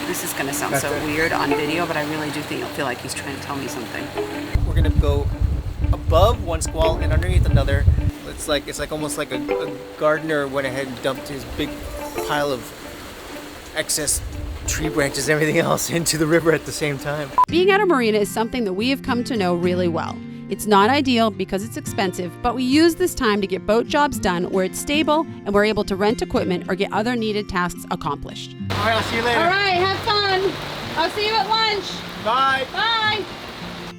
This is going to sound so weird on video, but I really do feel like he's trying to tell me something. We're going to go above one squall and underneath another. It's like almost like a gardener went ahead and dumped his big pile of excess tree branches and everything else into the river at the same time. Being at a marina is something that we have come to know really well. It's not ideal because it's expensive, but we use this time to get boat jobs done where it's stable and we're able to rent equipment or get other needed tasks accomplished. All right, I'll see you later. All right, have fun. I'll see you at lunch. Bye. Bye.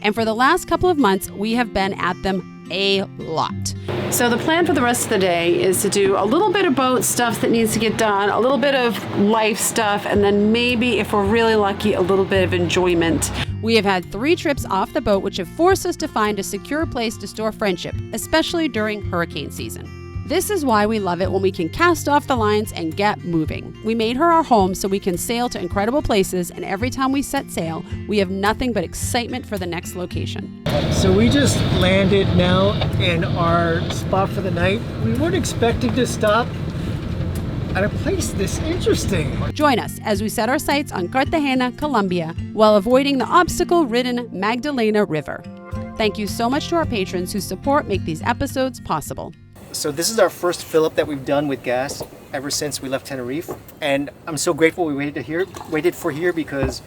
And for the last couple of months, we have been at them a lot. So the plan for the rest of the day is to do a little bit of boat stuff that needs to get done, a little bit of life stuff, and then maybe, if we're really lucky, a little bit of enjoyment. We have had 3 trips off the boat, which have forced us to find a secure place to store friendship, especially during hurricane season. This is why we love it when we can cast off the lines and get moving. We made her our home so we can sail to incredible places, and every time we set sail, we have nothing but excitement for the next location. So we just landed now in our spot for the night. We weren't expecting to stop at a place this interesting. Join us as we set our sights on Cartegena, Colombia, while avoiding the obstacle-ridden Magdalena River. Thank you so much to our patrons whose support make these episodes possible. So this is our first fill-up that we've done with gas ever since we left Tenerife. And I'm so grateful we waited for here because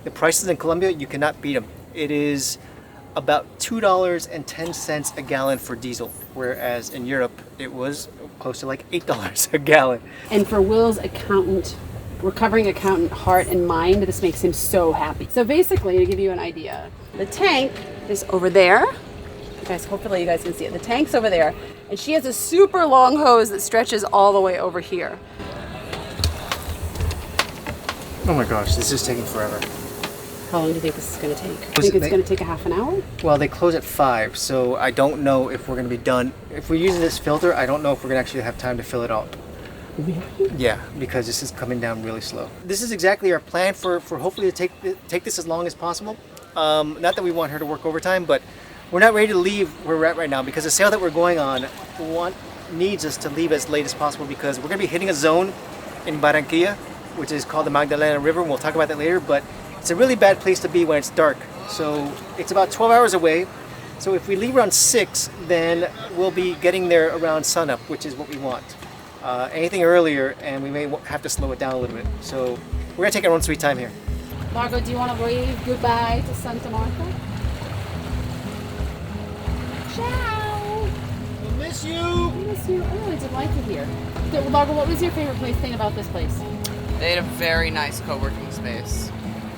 the prices in Colombia, you cannot beat them. It is about $2.10 a gallon for diesel, whereas in Europe it was close to like $8 a gallon. And for Will's recovering accountant heart and mind, this makes him so happy. So basically, to give you an idea, the tank is over there. Guys, hopefully you guys can see it. The tank's over there, and she has a super long hose that stretches all the way over here. Oh my gosh, this is taking forever. How long do you think this is going to take? I think it's going to take a half an hour? Well, they close at 5, so I don't know if we're going to be done. If we're using this filter, I don't know if we're going to actually have time to fill it up. Really? Yeah, because this is coming down really slow. This is exactly our plan for hopefully to take this as long as possible. Not that we want her to work overtime, but we're not ready to leave where we're at right now because the sail that we're going on needs us to leave as late as possible because we're going to be hitting a zone in Barranquilla, which is called the Magdalena River, and we'll talk about that later, but it's a really bad place to be when it's dark. So it's about 12 hours away. So if we leave around 6, then we'll be getting there around sunup, which is what we want. Anything earlier, and we may have to slow it down a little bit. So we're going to take our own sweet time here. Margot, do you want to wave goodbye to Santa Marta? Ciao! We miss you! I miss you. Oh, I delight to hear. So, Margot, what was your favorite thing about this place? They had a very nice co-working space.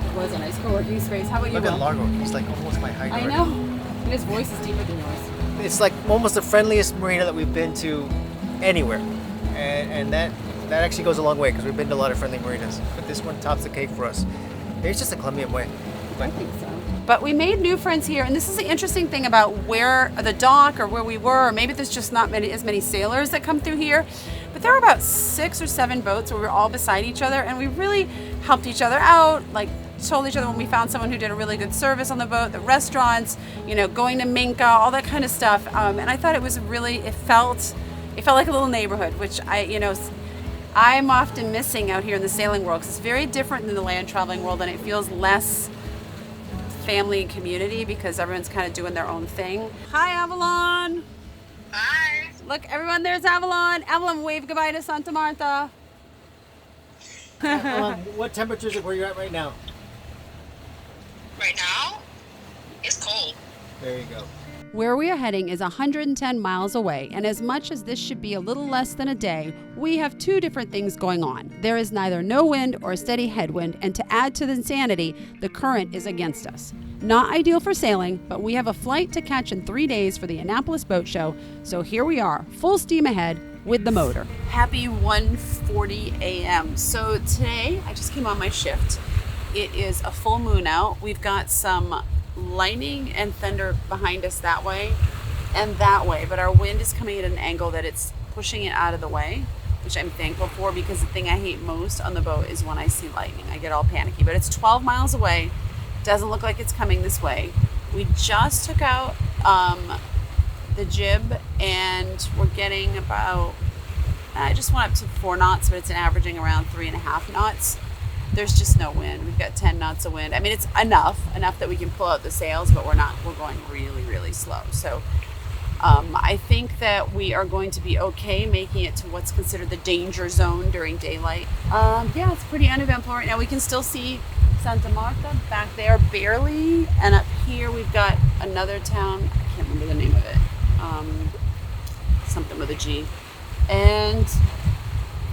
It was a nice co-working space. How about you? Look at Largo. He's like almost my height. I know. And his voice is deeper than yours. It's like almost the friendliest marina that we've been to anywhere. And that actually goes a long way because we've been to a lot of friendly marinas. But this one tops the cake for us. Maybe it's just the Colombian way. I think so. But we made new friends here, and this is the interesting thing about where the dock or where we were, or maybe there's just not as many sailors that come through here. But there were about 6 or 7 boats where we were all beside each other, and we really helped each other out, like told each other when we found someone who did a really good service on the boat, the restaurants, going to Minka, all that kind of stuff. And I thought it was really, it felt like a little neighborhood, which I'm often missing out here in the sailing world because it's very different than the land traveling world, and it feels less family and community because everyone's kind of doing their own thing. Hi, Avalon. Hi. Look, everyone, there's Avalon. Avalon, wave goodbye to Santa Marta. What temperature is it where you're at right now? Right now, it's cold. There you go. Where we are heading is 110 miles away, and as much as this should be a little less than a day, we have 2 different things going on. There is neither no wind or a steady headwind, and to add to the insanity, the current is against us. Not ideal for sailing, but we have a flight to catch in 3 days for the Annapolis Boat Show, so here we are, full steam ahead with the motor. Happy 1:40 a.m. So today, I just came on my shift. It is a full moon out. We've got some lightning and thunder behind us that way and that way, but our wind is coming at an angle that it's pushing it out of the way, which I'm thankful for because the thing I hate most on the boat is when I see lightning. I get all panicky, but it's 12 miles away. Doesn't look like it's coming this way. We just took out the jib and we're getting about, I just went up to 4 knots, but it's averaging around 3.5 knots. there's just no wind. We've got 10 knots of wind. I mean, it's enough that we can pull out the sails, but we're going really, really slow. So I think that we are going to be okay making it to what's considered the danger zone during daylight. Yeah, it's pretty uneventful right now. We can still see Santa Marta back there barely, and up here we've got another town. I can't remember the name of it. Something with a G. And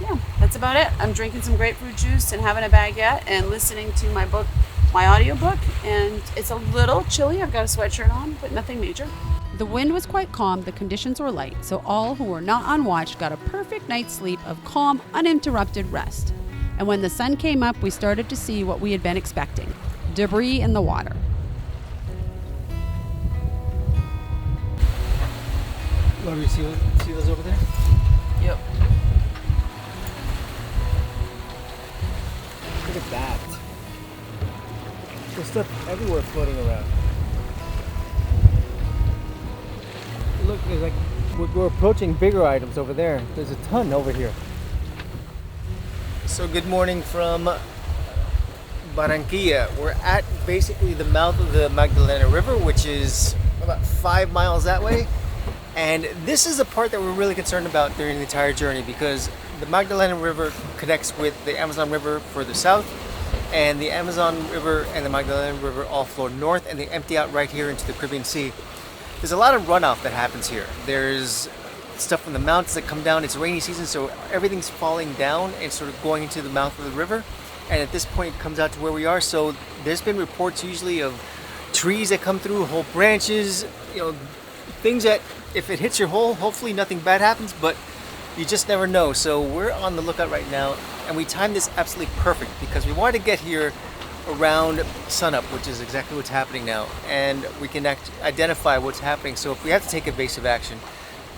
yeah, that's about it. I'm drinking some grapefruit juice and having a baguette and listening to my audiobook, and it's a little chilly. I've got a sweatshirt on, but nothing major. The wind was quite calm, the conditions were light, so all who were not on watch got a perfect night's sleep of calm, uninterrupted rest. And when the sun came up, we started to see what we had been expecting: debris in the water. Laura, you see those over there? Yep. Look at that. There's stuff everywhere floating around. Look, there's like, we're approaching bigger items over there. There's a ton over here. So good morning from Barranquilla. We're at basically the mouth of the Magdalena River, which is about 5 miles that way. And this is the part that we're really concerned about during the entire journey, because the Magdalena River connects with the Amazon River further south, and the Amazon River and the Magdalena River all flow north, and they empty out right here into the Caribbean Sea. There's a lot of runoff that happens here. There's stuff from the mountains that come down. It's rainy season, so everything's falling down and sort of going into the mouth of the river. And at this point, it comes out to where we are. So there's been reports usually of trees that come through, whole branches, things that if it hits your hull, hopefully nothing bad happens, but you just never know. So we're on the lookout right now, and we timed this absolutely perfect because we wanted to get here around sunup, which is exactly what's happening now, and we can identify what's happening. So if we have to take evasive action,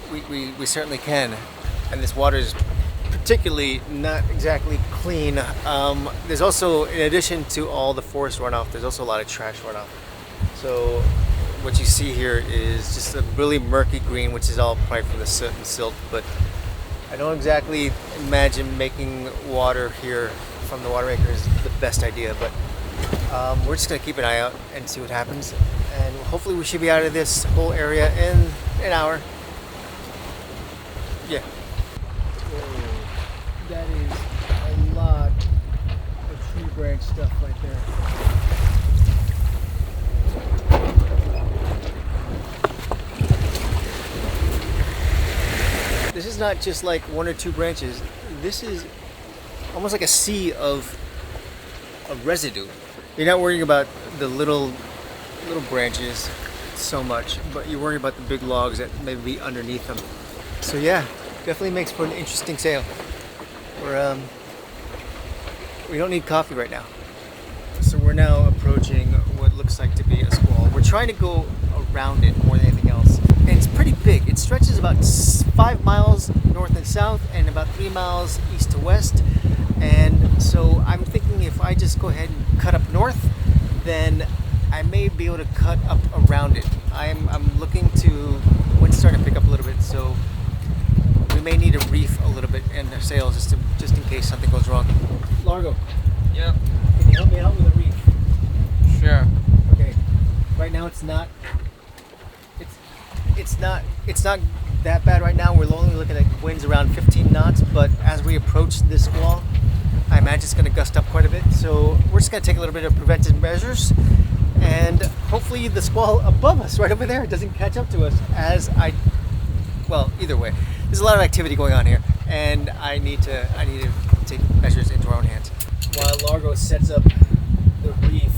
we certainly can. And this water is particularly not exactly clean. There's also, in addition to all the forest runoff, there's also a lot of trash runoff. So what you see here is just a really murky green, which is all probably from the soot and silt, but I don't exactly imagine making water here from the water maker is the best idea, but we're just going to keep an eye out and see what happens, and hopefully we should be out of this whole area in an hour. Yeah. Whoa. That is a lot of tree branch stuff right there. This is not just like one or two branches. This is almost like a sea of residue. You're not worrying about the little branches so much, but you're worrying about the big logs that may be underneath them. So yeah, definitely makes for an interesting sail. We don't need coffee right now. So we're now approaching what looks like to be a squall. We're trying to go around it more than anything else. And it's pretty big. It stretches about 5 miles north and south and about 3 miles east to west. And so I'm thinking if I just go ahead and cut up north, then I may be able to cut up around it. I'm looking to, the wind's starting to pick up a little bit, so we may need to reef a little bit in the sails just in case something goes wrong. Largo. Yep. Can you help me out with a reef? Sure. Okay. Right now it's not that bad right now. We're only looking at winds around 15 knots, but as we approach this squall, I imagine it's going to gust up quite a bit. So we're just going to take a little bit of preventive measures, and hopefully the squall above us right over there doesn't catch up to us well, either way. There's a lot of activity going on here, and I need to take measures into our own hands. While Largo sets up the reef,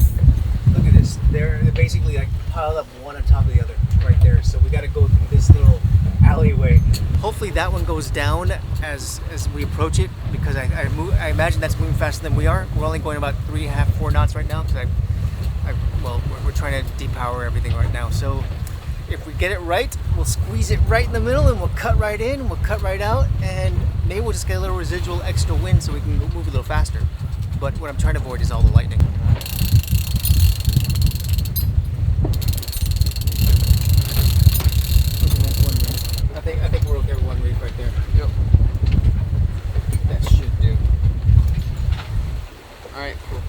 look at this. They're basically like piled up one on top of the other right there. So we got to go through this little alleyway. Hopefully that one goes down as we approach it, because I imagine that's moving faster than we are. We're only going about 3.5, 4 knots right now, because we're trying to depower everything right now. So if we get it right, we'll squeeze it right in the middle, and we'll cut right in, we'll cut right out, and maybe we'll just get a little residual extra wind so we can move a little faster. But what I'm trying to avoid is all the lightning. I think we're okay with one reef right there. Yep. That should do. Alright, cool.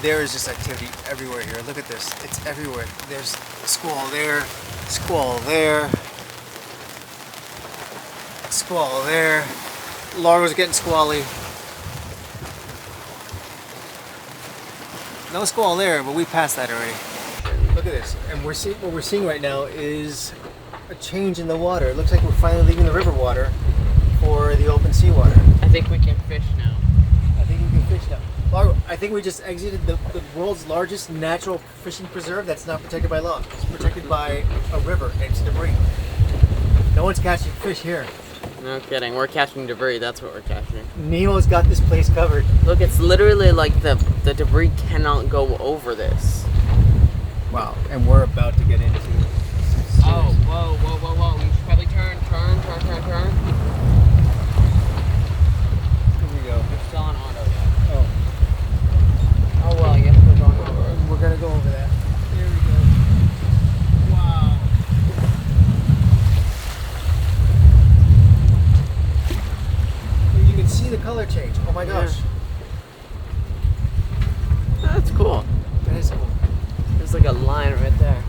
There is just activity everywhere here. Look at this. It's everywhere. There's a squall there, squall there, squall there. Largo's getting squally. No squall there, but we passed that already. Look at this. And what we're seeing right now is a change in the water. It looks like we're finally leaving the river water for the open sea water. I think we can fish now. I think we can fish now. Largo, I think we just exited the world's largest natural fishing preserve that's not protected by law. It's protected by a river and it's debris. No one's catching fish here. No kidding. We're catching debris. That's what we're catching. Nemo's got this place covered. Look, it's literally like the debris cannot go over this. Wow, and we're about to get into... Oh, whoa, whoa, whoa, whoa. We should probably turn. Here we go. We're still on auto yet. Oh, Oh, well, yes, we're going over. we're gonna go over that. There we go. Wow. You can see the color change. Oh my gosh. That's cool. That is cool. There's like a line right there.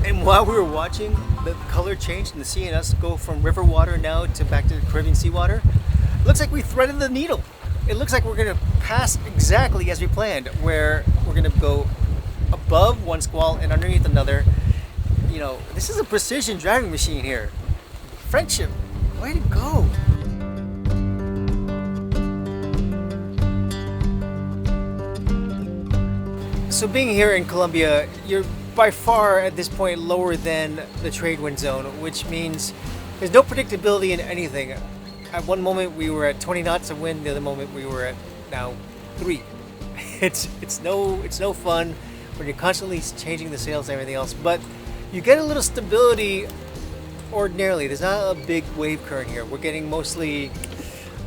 And while we were watching the color change and seeing us go from river water now to back to Caribbean seawater, it looks like we threaded the needle. It looks like we're gonna pass exactly as we planned, where we're gonna go above one squall and underneath another. You know, this is a precision driving machine here. Friendship, way to go. So being here in Colombia, you're by far at this point lower than the trade wind zone, which means there's no predictability in anything. At one moment we were at 20 knots of wind, the other moment we were at now 3. It's no fun when you're constantly changing the sails and everything else, but you get a little stability ordinarily. There's not a big wave current here. We're getting mostly,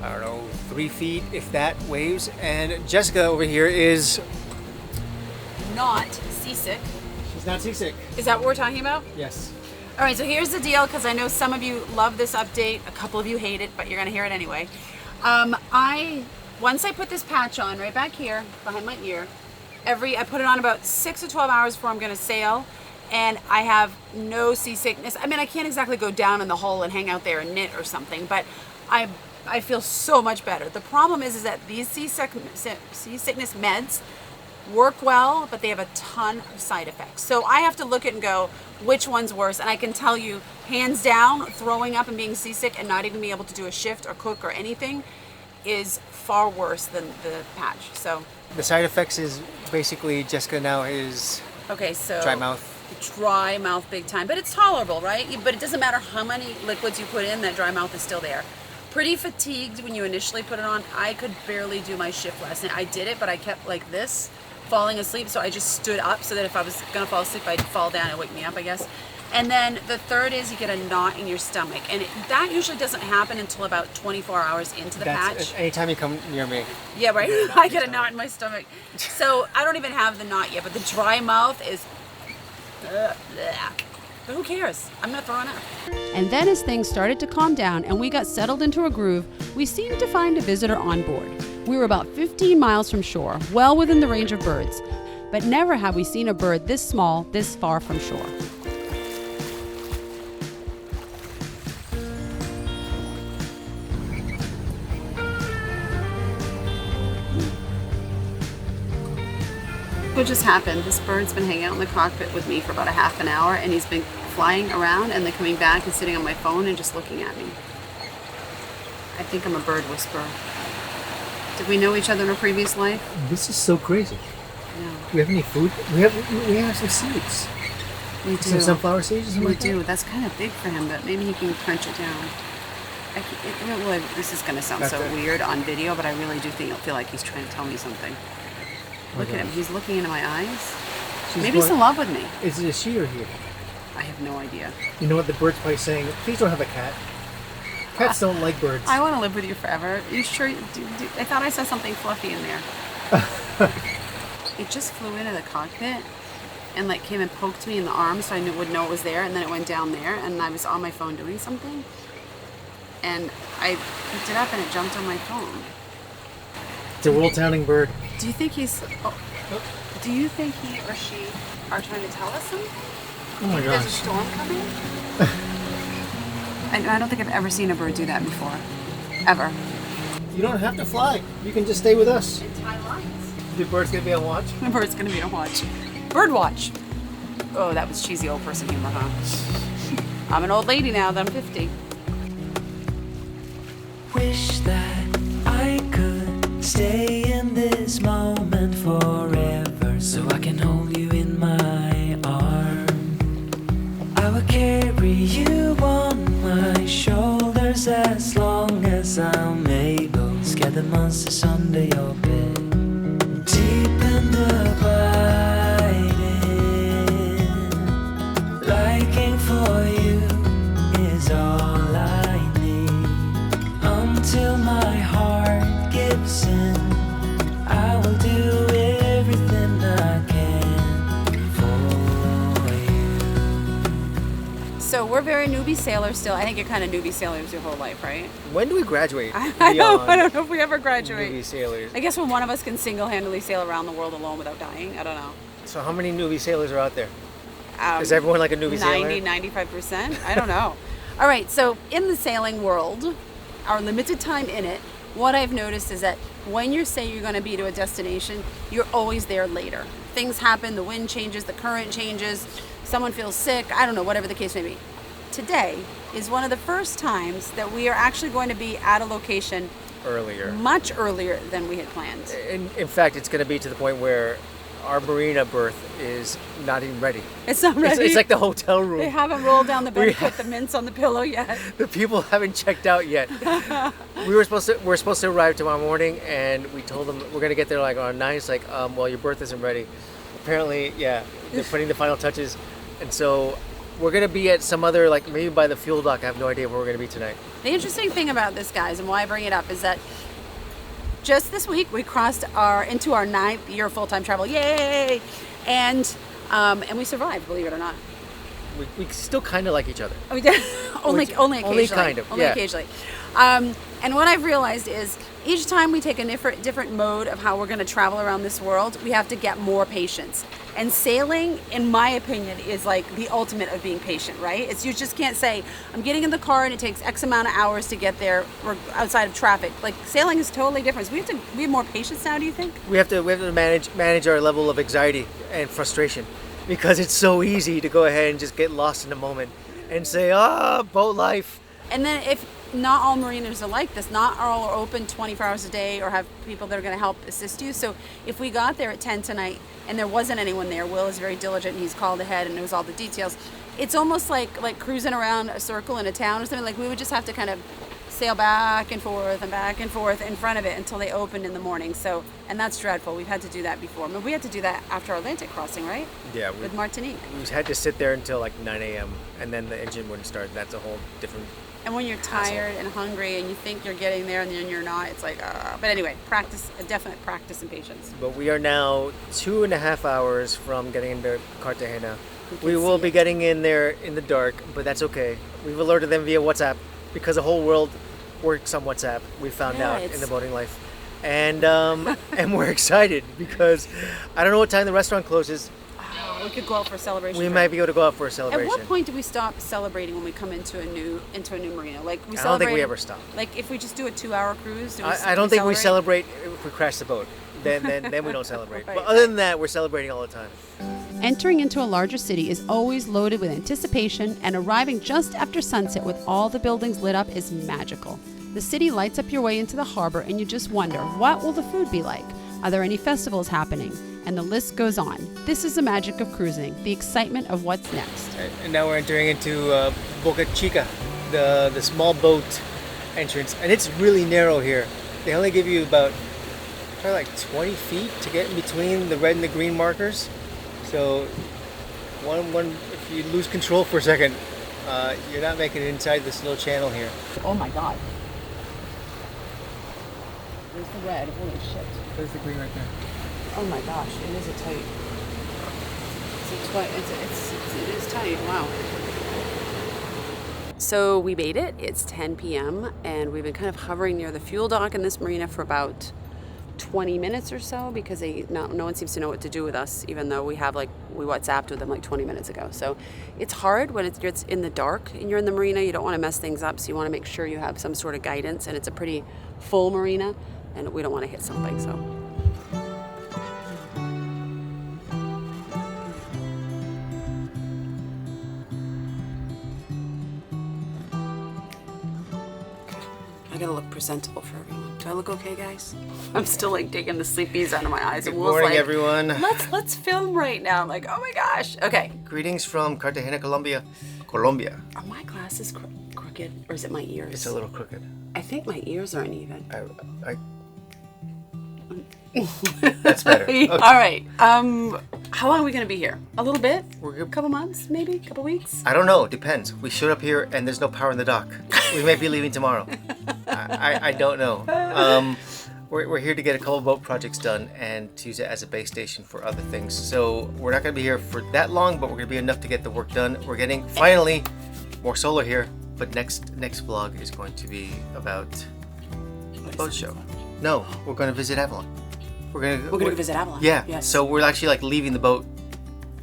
I don't know, 3 feet, if that, waves. And Jessica over here is... Not seasick. She's not seasick. Is that what we're talking about? Yes. All right, so here's the deal, because I know some of you love this update, a couple of you hate it, but you're gonna hear it anyway. Once I put this patch on right back here behind my ear, I put it on about 6 to 12 hours before I'm gonna sail, and I have no seasickness. I mean, I can't exactly go down in the hole and hang out there and knit or something, but I feel so much better. The problem is that these seasickness meds work well, but they have a ton of side effects. So I have to look at and go, which one's worse? And I can tell you, hands down, throwing up and being seasick and not even being able to do a shift or cook or anything is far worse than the patch. So The side effects is basically Jessica now is okay, so dry mouth. Dry mouth big time, but it's tolerable, right? But it doesn't matter how many liquids you put in, that dry mouth is still there. Pretty fatigued when you initially put it on. I could barely do my shift last night. I did it, but I kept like this, falling asleep, so I just stood up so that if I was gonna fall asleep, I'd fall down and wake me up, I guess. And then the third is you get a knot in your stomach, and that usually doesn't happen until about 24 hours into the patch. Anytime you come near me. Yeah, right. I get a knot in my stomach. So I don't even have the knot yet, but the dry mouth is bleh. But who cares? I'm not throwing up. And then as things started to calm down and we got settled into a groove, we seemed to find a visitor on board. We were about 15 miles from shore, well within the range of birds. But never have we seen a bird this small, this far from shore. What just happened? This bird's been hanging out in the cockpit with me for about a half an hour, and he's been flying around and then coming back and sitting on my phone and just looking at me. I think I'm a bird whisperer. Did we know each other in a previous life? This is so crazy. No. Do we have any food? We have some seeds. We do. Some sunflower seeds or something We like that? do. That's kind of big for him, but maybe he can crunch it down. This is going to sound That's so it. weird on video, but I really do think he'll feel like he's trying to tell me something. Look at him. He's looking into my eyes. Maybe he's in love with me. Is it a she or he? I have no idea. You know what the bird's probably saying? Please don't have a cat. Cats don't like birds. I want to live with you forever. You sure? I thought I saw something fluffy in there. It just flew into the cockpit and like came and poked me in the arm so I would know it was there, and then it went down there and I was on my phone doing something. and I picked it up and it jumped on my phone. It's a world-towning bird. Do you think he's? Do you think he or she are trying to tell us something? Oh my There's a gosh. storm coming. I don't think I've ever seen a bird do that before, ever. You don't have to fly. You can just stay with us. And tie lines. The bird's gonna be on watch. The bird's gonna be on watch. Bird watch. Oh, that was cheesy old person humor, huh? I'm an old lady now that I'm 50. Wish that I could stay in this moment forever, so I can hold you in my arm. I will carry you on my shoulders as long as I'm able. Scare the monsters under your bed. Deep and abiding, liking for you is all I need. Until my heart gives in, I will do everything I can for you. So we're very newbie sailors still. I think you're kind of newbie sailors your whole life, right? When do we graduate? I don't know if we ever graduate. Newbie sailors. I guess when one of us can single-handedly sail around the world alone without dying. I don't know. So how many newbie sailors are out there? Is everyone like a newbie sailor? 95%? I don't know. All right, so in the sailing world, our limited time in it, what I've noticed is that when you say you're going to be to a destination, you're always there later. Things happen, the wind changes, the current changes, someone feels sick, I don't know, whatever the case may be. Today is one of the first times that we are actually going to be at a location Earlier. much earlier than we had planned. In fact, it's going to be to the point where our marina berth is not even ready. It's not ready. It's like the hotel room. They haven't rolled down the bed and put the mints on the pillow yet. The people haven't checked out yet. We're supposed to arrive tomorrow morning, and we told them we're gonna get there like on 9. It's like, well, your berth isn't ready. Apparently, yeah, they're putting the final touches, and so we're gonna be at some other, like maybe by the fuel dock. I have no idea where we're gonna be tonight. The interesting thing about this, guys, and why I bring it up is that just this week we crossed into our 9th year of full-time travel. Yay! And we survived, believe it or not. We still kind of like each other. We did. only occasionally. Only kind of, Only yeah. occasionally. And what I've realized is each time we take a different mode of how we're going to travel around this world, we have to get more patience. And sailing, in my opinion, is like the ultimate of being patient, right? You just can't say, I'm getting in the car and it takes X amount of hours to get there or outside of traffic. Like sailing is totally different. So we have more patience now, do you think? We have to manage our level of anxiety and frustration, because it's so easy to go ahead and just get lost in the moment and say, boat life. And then if not all marinas are like this, not all are open 24 hours a day or have people that are going to help assist you. So if we got there at 10 tonight and there wasn't anyone there, Will is very diligent and he's called ahead and knows all the details. It's almost like cruising around a circle in a town or something. Like we would just have to kind of sail back and forth in front of it until they opened in the morning. So, and that's dreadful. We've had to do that before. I mean, we had to do that after our Atlantic crossing, right? Yeah. With Martinique. We had to sit there until like 9 a.m. and then the engine wouldn't start. That's a whole different. And when you're tired and hungry and you think you're getting there and then you're not, it's like, But anyway, a definite practice and patience. But we are now 2.5 hours from getting into Cartegena. We will be getting in there in the dark, but that's okay. We've alerted them via WhatsApp because the whole world works on WhatsApp. We found out in the boating life. And and we're excited because I don't know what time the restaurant closes. We could go out for a celebration. We might be able to go out for a celebration. At what point do we stop celebrating when we come into a new marina? Like we I don't think we ever stop. Like if we just do a 2-hour cruise, I don't think we celebrate if we crash the boat. Then we don't celebrate. But other than that, we're celebrating all the time. Entering into a larger city is always loaded with anticipation, and arriving just after sunset with all the buildings lit up is magical. The city lights up your way into the harbor, and you just wonder, what will the food be like? Are there any festivals happening? And the list goes on. This is the magic of cruising, the excitement of what's next. And now we're entering into Boca Chica, the small boat entrance. And it's really narrow here. They only give you about probably like 20 feet to get in between the red and the green markers. So if you lose control for a second, you're not making it inside this little channel here. Oh my God. There's the red. Holy shit. There's the green right there. Oh my gosh, it is a tight. It is tight. Wow. So we made it. It's 10 p.m. and we've been kind of hovering near the fuel dock in this marina for about 20 minutes or so because no one seems to know what to do with us, even though we WhatsApped with them like 20 minutes ago. So it's hard when it's in the dark and you're in the marina. You don't want to mess things up, so you want to make sure you have some sort of guidance, and it's a pretty full marina and we don't want to hit something. So I gotta look presentable for everyone. Do I look okay, guys? I'm still like taking the sleepies out of my eyes. Good and Will's morning, like, everyone. Let's film right now. I'm like, oh my gosh. Okay. Greetings from Cartegena, Colombia. Colombia. Are my glasses crooked, or is it my ears? It's a little crooked. I think my ears are uneven. That's better. Okay. All right. How long are we gonna be here? A little bit? We're A couple months, maybe? A couple weeks? I don't know. Depends. We showed up here and there's no power in the dock. We may be leaving tomorrow. I don't know. We're here to get a couple boat projects done and to use it as a base station for other things. So we're not going to be here for that long, but we're going to be enough to get the work done. We're getting finally more solar here, but next vlog is going to be about a boat show. No, we're going to visit Avalon. We're gonna visit Avalon. Yeah. Yes. So we're actually like leaving the boat.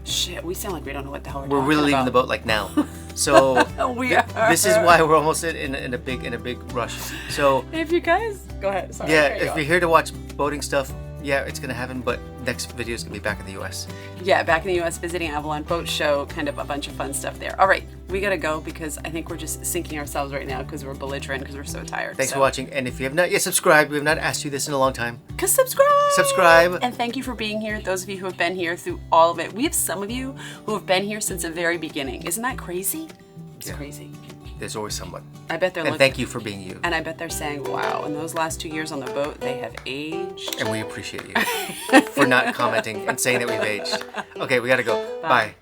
Shit, we sound like we don't know what the hell we're We're talking really leaving about. the boat like now. So We are. this is why we're almost in a big rush. So If you guys go ahead. Sorry. yeah, There you if go. you're here to watch boating stuff, yeah, it's gonna happen. But next video is gonna be back in the U.S. Yeah, back in the U.S. visiting Avalon, boat show, kind of a bunch of fun stuff there. All right, we gotta go because I think we're just sinking ourselves right now because we're belligerent because we're so tired. Thanks for watching, and if you have not yet subscribed, we have not asked you this in a long time. Cause subscribe. Subscribe. And thank you for being here. Those of you who have been here through all of it. We have some of you who have been here since the very beginning. Isn't that crazy? It's crazy. There's always someone. I bet they're And looking. thank you for being you. And I bet they're saying, "Wow!" In those last 2 years on the boat, they have aged. And we appreciate you for not commenting and saying that we've aged. Okay, we gotta go. Bye.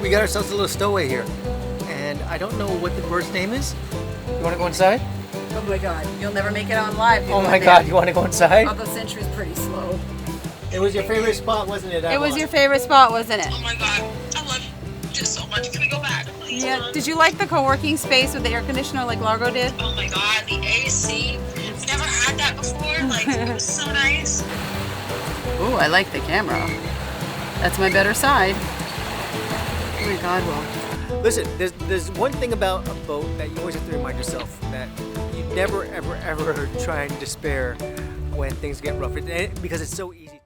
We got ourselves a little stowaway here, and I don't know what the bird's name is. You want to go inside? Oh my God! You'll never make it on live. Oh my God! You want to go inside? Although Century's pretty slow. It was your favorite spot, wasn't it? It was your favorite spot, wasn't it? Oh my god, I love you so much. Can we go back, please? Yeah. Did you like the co-working space with the air conditioner like Largo did? Oh my god, the AC. Never had that before. Like, it was so nice. Ooh, I like the camera. That's my better side. Oh my God, Will. Listen, there's one thing about a boat that you always have to remind yourself that you never ever try and despair when things get rough because it's so easy.